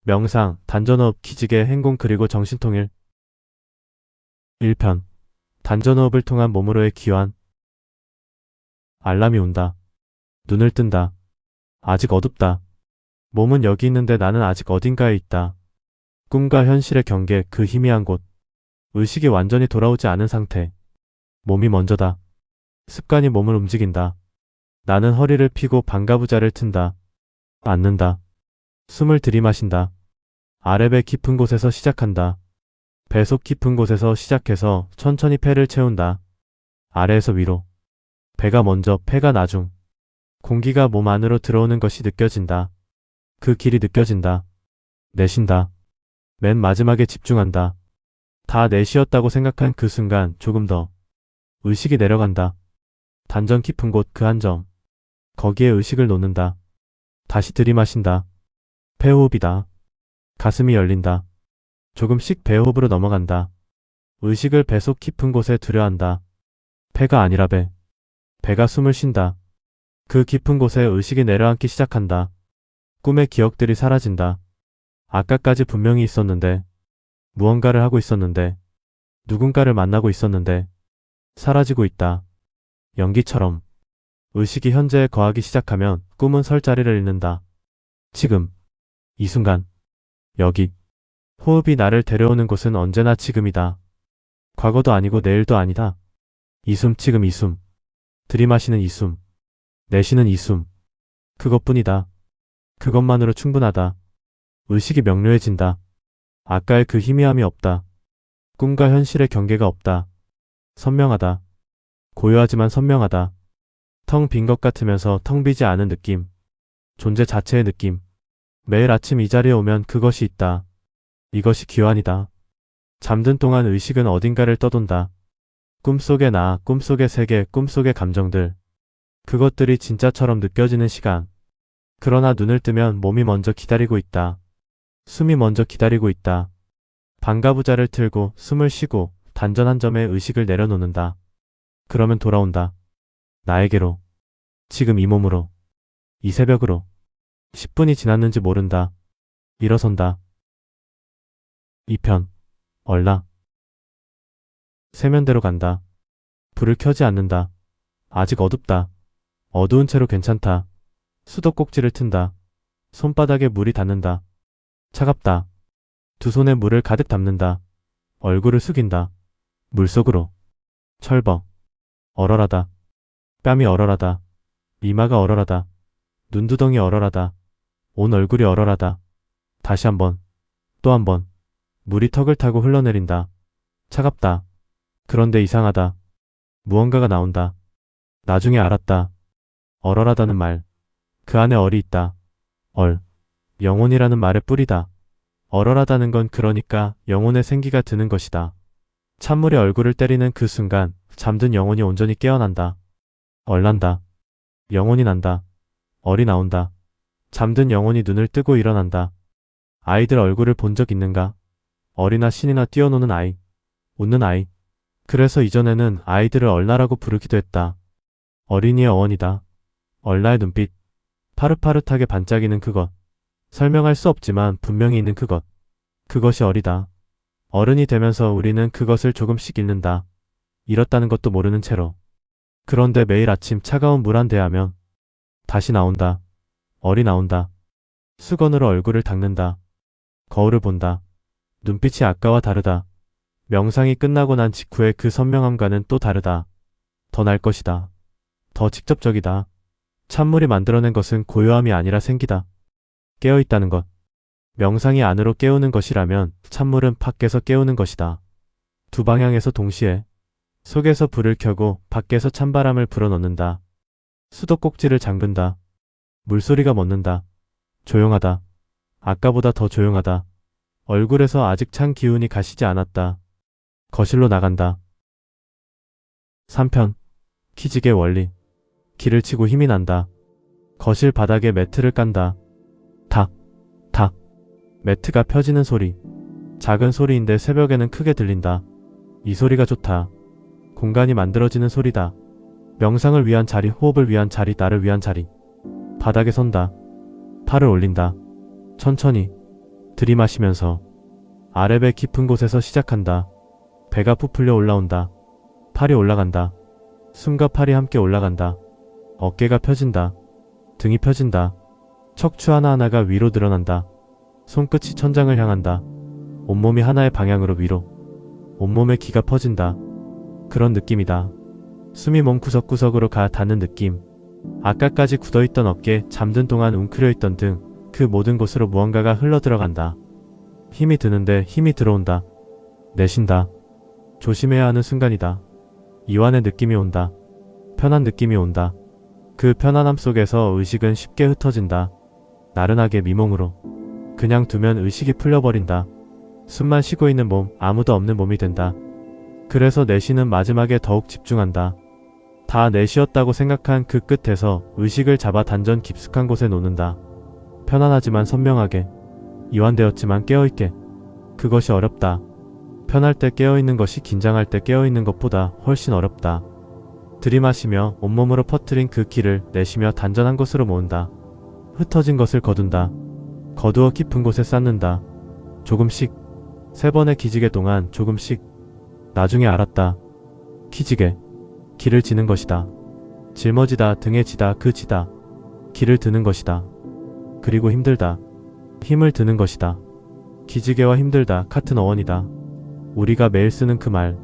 명상, 단전호흡, 기지개, 행공 그리고 정신통일. 1편. 단전호흡을 통한 몸으로의 기환. 알람이 온다. 눈을 뜬다. 아직 어둡다. 몸은 여기 있는데 나는 아직 어딘가에 있다. 꿈과 현실의 경계, 그 희미한 곳. 의식이 완전히 돌아오지 않은 상태. 몸이 먼저다. 습관이 몸을 움직인다. 나는 허리를 펴고 방가부자를 튼다. 앉는다. 숨을 들이마신다. 아래배 깊은 곳에서 시작한다. 배속 깊은 곳에서 시작해서 천천히 폐를 채운다. 아래에서 위로. 배가 먼저, 폐가 나중. 공기가 몸 안으로 들어오는 것이 느껴진다. 그 길이 느껴진다. 내쉰다. 맨 마지막에 집중한다. 다 내쉬었다고 생각한 그 순간 조금 더. 의식이 내려간다. 단전 깊은 곳 그 한 점. 거기에 의식을 놓는다. 다시 들이마신다. 폐호흡이다. 가슴이 열린다. 조금씩 배호흡으로 넘어간다. 의식을 배속 깊은 곳에 두려 한다. 폐가 아니라 배. 배가 숨을 쉰다. 그 깊은 곳에 의식이 내려앉기 시작한다. 꿈의 기억들이 사라진다. 아까까지 분명히 있었는데, 무언가를 하고 있었는데, 누군가를 만나고 있었는데, 사라지고 있다. 연기처럼. 의식이 현재에 거하기 시작하면 꿈은 설 자리를 잃는다. 지금. 이 순간. 여기. 호흡이 나를 데려오는 곳은 언제나 지금이다. 과거도 아니고 내일도 아니다. 이 숨, 지금 이 숨. 들이마시는 이 숨. 내쉬는 이 숨. 그것뿐이다. 그것만으로 충분하다. 의식이 명료해진다. 아까의 그 희미함이 없다. 꿈과 현실의 경계가 없다. 선명하다. 고요하지만 선명하다. 텅 빈 것 같으면서 텅 비지 않은 느낌. 존재 자체의 느낌. 매일 아침 이 자리에 오면 그것이 있다. 이것이 기환이다. 잠든 동안 의식은 어딘가를 떠돈다. 꿈속의 나, 꿈속의 세계, 꿈속의 감정들. 그것들이 진짜처럼 느껴지는 시간. 그러나 눈을 뜨면 몸이 먼저 기다리고 있다. 숨이 먼저 기다리고 있다. 방가부자를 틀고 숨을 쉬고 단전 한 점에 의식을 내려놓는다. 그러면 돌아온다. 나에게로. 지금 이 몸으로. 이 새벽으로. 10분이 지났는지 모른다. 일어선다. 2편. 얼라. 세면대로 간다. 불을 켜지 않는다. 아직 어둡다. 어두운 채로 괜찮다. 수도꼭지를 튼다. 손바닥에 물이 닿는다. 차갑다. 두 손에 물을 가득 담는다. 얼굴을 숙인다. 물속으로. 철벅. 얼얼하다. 뺨이 얼얼하다. 이마가 얼얼하다. 눈두덩이 얼얼하다. 온 얼굴이 얼얼하다. 다시 한번. 또 한 번. 물이 턱을 타고 흘러내린다. 차갑다. 그런데 이상하다. 무언가가 나온다. 나중에 알았다. 얼얼하다는 말. 그 안에 얼이 있다. 얼. 영혼이라는 말의 뿌리다. 얼얼하다는 건 그러니까 영혼의 생기가 드는 것이다. 찬물에 얼굴을 때리는 그 순간 잠든 영혼이 온전히 깨어난다. 얼난다. 영혼이 난다. 얼이 나온다. 잠든 영혼이 눈을 뜨고 일어난다. 아이들 얼굴을 본 적 있는가? 어리나 신이나 뛰어노는 아이. 웃는 아이. 그래서 이전에는 아이들을 얼나라고 부르기도 했다. 어린이의 어원이다. 얼나의 눈빛. 파릇파릇하게 반짝이는 그것. 설명할 수 없지만 분명히 있는 그것. 그것이 어리다. 어른이 되면서 우리는 그것을 조금씩 잃는다. 잃었다는 것도 모르는 채로. 그런데 매일 아침 차가운 물 한 대하면 다시 나온다. 얼이 나온다. 수건으로 얼굴을 닦는다. 거울을 본다. 눈빛이 아까와 다르다. 명상이 끝나고 난 직후의 그 선명함과는 또 다르다. 더 날 것이다. 더 직접적이다. 찬물이 만들어낸 것은 고요함이 아니라 생기다. 깨어있다는 것. 명상이 안으로 깨우는 것이라면 찬물은 밖에서 깨우는 것이다. 두 방향에서 동시에. 속에서 불을 켜고 밖에서 찬바람을 불어넣는다. 수도꼭지를 잠근다. 물소리가 멎는다. 조용하다. 아까보다 더 조용하다. 얼굴에서 아직 찬 기운이 가시지 않았다. 거실로 나간다. 3편. 기지개 원리. 기를 치고 힘이 난다. 거실 바닥에 매트를 깐다. 탁, 탁. 매트가 펴지는 소리. 작은 소리인데 새벽에는 크게 들린다. 이 소리가 좋다. 공간이 만들어지는 소리다. 명상을 위한 자리, 호흡을 위한 자리, 나를 위한 자리. 바닥에 선다. 팔을 올린다. 천천히. 들이마시면서 아래배 깊은 곳에서 시작한다. 배가 부풀려 올라온다. 팔이 올라간다. 숨과 팔이 함께 올라간다. 어깨가 펴진다. 등이 펴진다. 척추 하나하나가 위로 드러난다. 손끝이 천장을 향한다. 온몸이 하나의 방향으로 위로. 온몸에 기가 퍼진다. 그런 느낌이다. 숨이 몸 구석구석으로 가 닿는 느낌. 아까까지 굳어있던 어깨, 잠든 동안 웅크려있던 등, 그 모든 곳으로 무언가가 흘러들어간다. 힘이 드는데 힘이 들어온다. 내쉰다. 조심해야 하는 순간이다. 이완의 느낌이 온다. 편한 느낌이 온다. 그 편안함 속에서 의식은 쉽게 흩어진다. 나른하게 미몽으로. 그냥 두면 의식이 풀려버린다. 숨만 쉬고 있는 몸, 아무도 없는 몸이 된다. 그래서 내쉬는 마지막에 더욱 집중한다. 다 내쉬었다고 생각한 그 끝에서 의식을 잡아 단전 깊숙한 곳에 놓는다. 편안하지만 선명하게. 이완되었지만 깨어있게. 그것이 어렵다. 편할 때 깨어있는 것이 긴장할 때 깨어있는 것보다 훨씬 어렵다. 들이마시며 온몸으로 퍼뜨린 그 기를 내쉬며 단전 한 곳으로 모은다. 흩어진 것을 거둔다. 거두어 깊은 곳에 쌓는다. 조금씩. 3번의 기지개 동안 조금씩. 나중에 알았다. 기지개. 기를 지는 것이다. 짊어지다, 등에 지다, 그 지다. 기를 드는 것이다. 그리고 힘들다. 힘을 드는 것이다. 기지개와 힘들다 같은 어원이다. 우리가 매일 쓰는 그 말.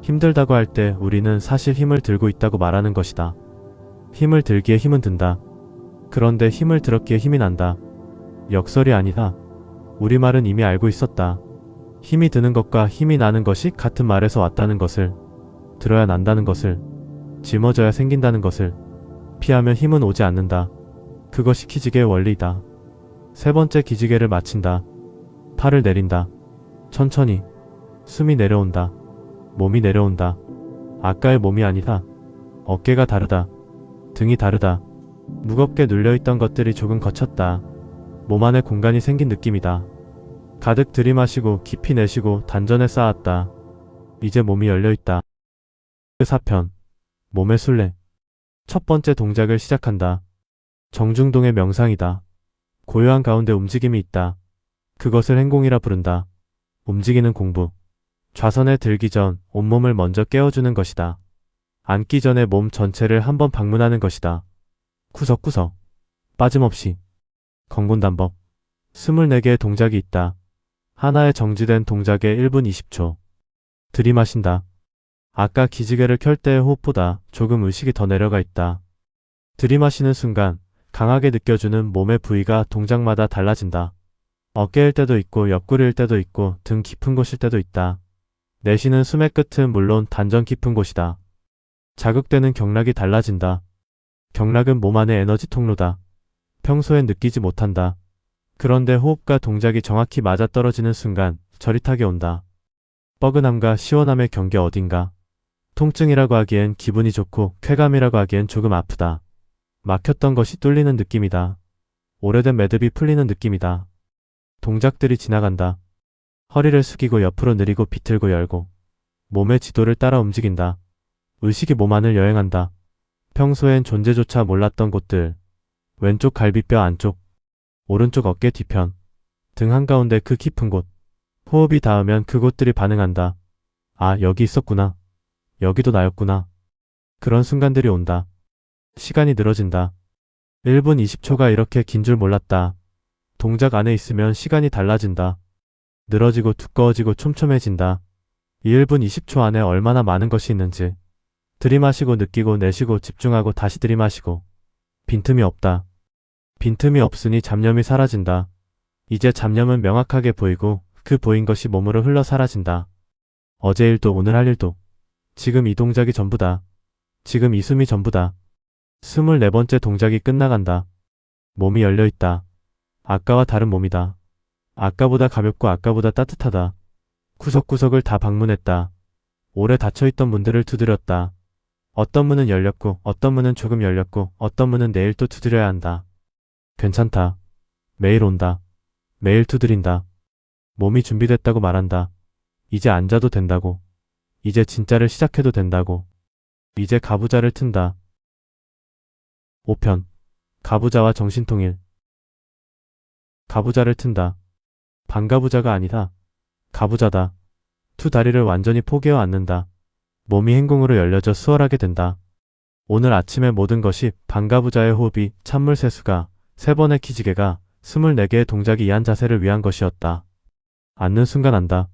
힘들다고 할 때 우리는 사실 힘을 들고 있다고 말하는 것이다. 힘을 들기에 힘은 든다. 그런데 힘을 들었기에 힘이 난다. 역설이 아니다. 우리말은 이미 알고 있었다. 힘이 드는 것과 힘이 나는 것이 같은 말에서 왔다는 것을. 들어야 난다는 것을. 짊어져야 생긴다는 것을. 피하면 힘은 오지 않는다. 그것이 기지개의 원리이다. 3번째 기지개를 마친다. 팔을 내린다. 천천히. 숨이 내려온다. 몸이 내려온다. 아까의 몸이 아니다. 어깨가 다르다. 등이 다르다. 무겁게 눌려있던 것들이 조금 거쳤다. 몸 안에 공간이 생긴 느낌이다. 가득 들이마시고 깊이 내쉬고 단전에 쌓았다. 이제 몸이 열려있다. 4편. 몸의 순례. 첫 번째 동작을 시작한다. 정중동의 명상이다. 고요한 가운데 움직임이 있다. 그것을 행공이라 부른다. 움직이는 공부. 좌선에 들기 전 온몸을 먼저 깨워주는 것이다. 앉기 전에 몸 전체를 한번 방문하는 것이다. 구석구석. 빠짐없이. 건곤단법. 24개의 동작이 있다. 하나의 정지된 동작에 1분 20초. 들이마신다. 아까 기지개를 켤 때의 호흡보다 조금 의식이 더 내려가 있다. 들이마시는 순간 강하게 느껴주는 몸의 부위가 동작마다 달라진다. 어깨일 때도 있고 옆구리일 때도 있고 등 깊은 곳일 때도 있다. 내쉬는 숨의 끝은 물론 단전 깊은 곳이다. 자극되는 경락이 달라진다. 경락은 몸 안의 에너지 통로다. 평소엔 느끼지 못한다. 그런데 호흡과 동작이 정확히 맞아떨어지는 순간 저릿하게 온다. 뻐근함과 시원함의 경계 어딘가. 통증이라고 하기엔 기분이 좋고 쾌감이라고 하기엔 조금 아프다. 막혔던 것이 뚫리는 느낌이다. 오래된 매듭이 풀리는 느낌이다. 동작들이 지나간다. 허리를 숙이고 옆으로 느리고 비틀고 열고 몸의 지도를 따라 움직인다. 의식이 몸 안을 여행한다. 평소엔 존재조차 몰랐던 곳들. 왼쪽 갈비뼈 안쪽, 오른쪽 어깨 뒤편, 등 한가운데 그 깊은 곳. 호흡이 닿으면 그곳들이 반응한다. 아, 여기 있었구나. 여기도 나였구나. 그런 순간들이 온다. 시간이 늘어진다. 1분 20초가 이렇게 긴 줄 몰랐다. 동작 안에 있으면 시간이 달라진다. 늘어지고 두꺼워지고 촘촘해진다. 이 1분 20초 안에 얼마나 많은 것이 있는지. 들이마시고 느끼고 내쉬고 집중하고 다시 들이마시고. 빈틈이 없다. 빈틈이 없으니 잡념이 사라진다. 이제 잡념은 명확하게 보이고 그 보인 것이 몸으로 흘러 사라진다. 어제 일도 오늘 할 일도. 지금 이 동작이 전부다. 지금 이 숨이 전부다. 24번째 동작이 끝나간다. 몸이 열려있다. 아까와 다른 몸이다. 아까보다 가볍고 아까보다 따뜻하다. 구석구석을 다 방문했다. 오래 닫혀있던 문들을 두드렸다. 어떤 문은 열렸고 어떤 문은 조금 열렸고 어떤 문은 내일 또 두드려야 한다. 괜찮다. 매일 온다. 매일 두드린다. 몸이 준비됐다고 말한다. 이제 앉아도 된다고. 이제 진짜를 시작해도 된다고. 이제 가부좌를 튼다. 5편. 가부좌와 정신통일. 가부좌를 튼다. 반가부자가 아니다. 가부자다. 두 다리를 완전히 포개어 앉는다. 몸이 행궁으로 열려져 수월하게 된다. 오늘 아침의 모든 것이 반가부자의 호흡이, 찬물 세수가, 3번의 기지개가, 24개의 동작이 이한 자세를 위한 것이었다. 앉는 순간 안다.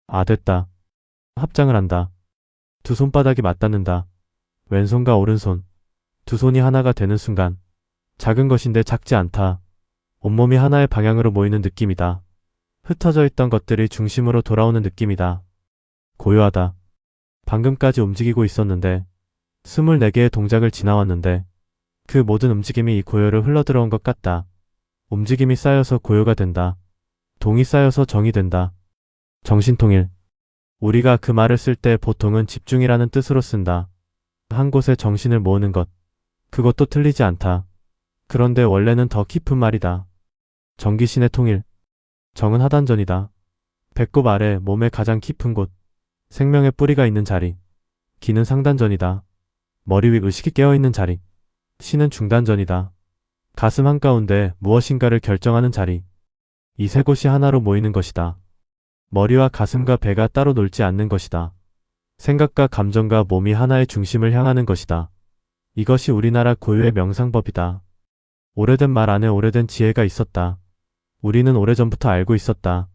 아, 됐다. 합장을 한다. 두 손바닥이 맞닿는다. 왼손과 오른손. 두 손이 하나가 되는 순간. 작은 것인데 작지 않다. 온몸이 하나의 방향으로 모이는 느낌이다. 흩어져 있던 것들이 중심으로 돌아오는 느낌이다. 고요하다. 방금까지 움직이고 있었는데 24개의 동작을 지나왔는데 그 모든 움직임이 이 고요를 흘러들어온 것 같다. 움직임이 쌓여서 고요가 된다. 동이 쌓여서 정이 된다. 정신통일. 우리가 그 말을 쓸 때 보통은 집중이라는 뜻으로 쓴다. 한 곳에 정신을 모으는 것. 그것도 틀리지 않다. 그런데 원래는 더 깊은 말이다. 정기신의 통일. 정은 하단전이다. 배꼽 아래 몸의 가장 깊은 곳. 생명의 뿌리가 있는 자리. 기는 상단전이다. 머리 위 의식이 깨어있는 자리. 신은 중단전이다. 가슴 한가운데 무엇인가를 결정하는 자리. 이 세 곳이 하나로 모이는 것이다. 머리와 가슴과 배가 따로 놀지 않는 것이다. 생각과 감정과 몸이 하나의 중심을 향하는 것이다. 이것이 우리나라 고유의 명상법이다. 오래된 말 안에 오래된 지혜가 있었다. 우리는 오래전부터 알고 있었다.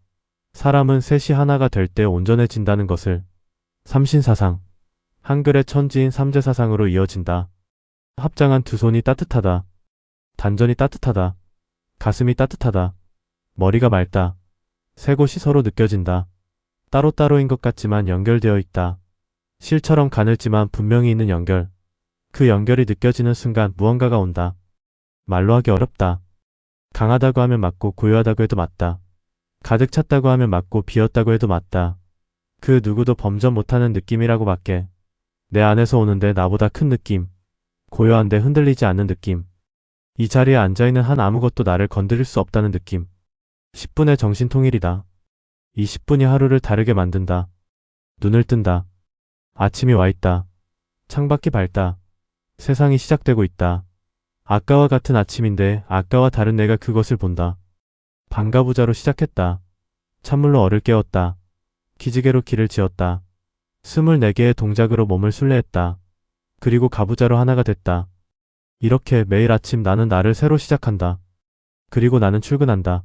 사람은 셋이 하나가 될 때 온전해진다는 것을. 삼신사상. 한글의 천지인 삼재사상으로 이어진다. 합장한 두 손이 따뜻하다. 단전이 따뜻하다. 가슴이 따뜻하다. 머리가 맑다. 세 곳이 서로 느껴진다. 따로따로인 것 같지만 연결되어 있다. 실처럼 가늘지만 분명히 있는 연결. 그 연결이 느껴지는 순간 무언가가 온다. 말로 하기 어렵다. 강하다고 하면 맞고 고요하다고 해도 맞다. 가득 찼다고 하면 맞고 비었다고 해도 맞다. 그 누구도 범접 못하는 느낌이라고 밖에. 내 안에서 오는데 나보다 큰 느낌. 고요한데 흔들리지 않는 느낌. 이 자리에 앉아있는 한 아무것도 나를 건드릴 수 없다는 느낌. 10분의 정신통일이다. 이 10분이 하루를 다르게 만든다. 눈을 뜬다. 아침이 와 있다. 창밖이 밝다. 세상이 시작되고 있다. 아까와 같은 아침인데 아까와 다른 내가 그것을 본다. 반가부자로 시작했다. 찬물로 얼을 깨웠다. 기지개로 길을 지었다. 24개의 동작으로 몸을 순례했다. 그리고 가부자로 하나가 됐다. 이렇게 매일 아침 나는 나를 새로 시작한다. 그리고 나는 출근한다.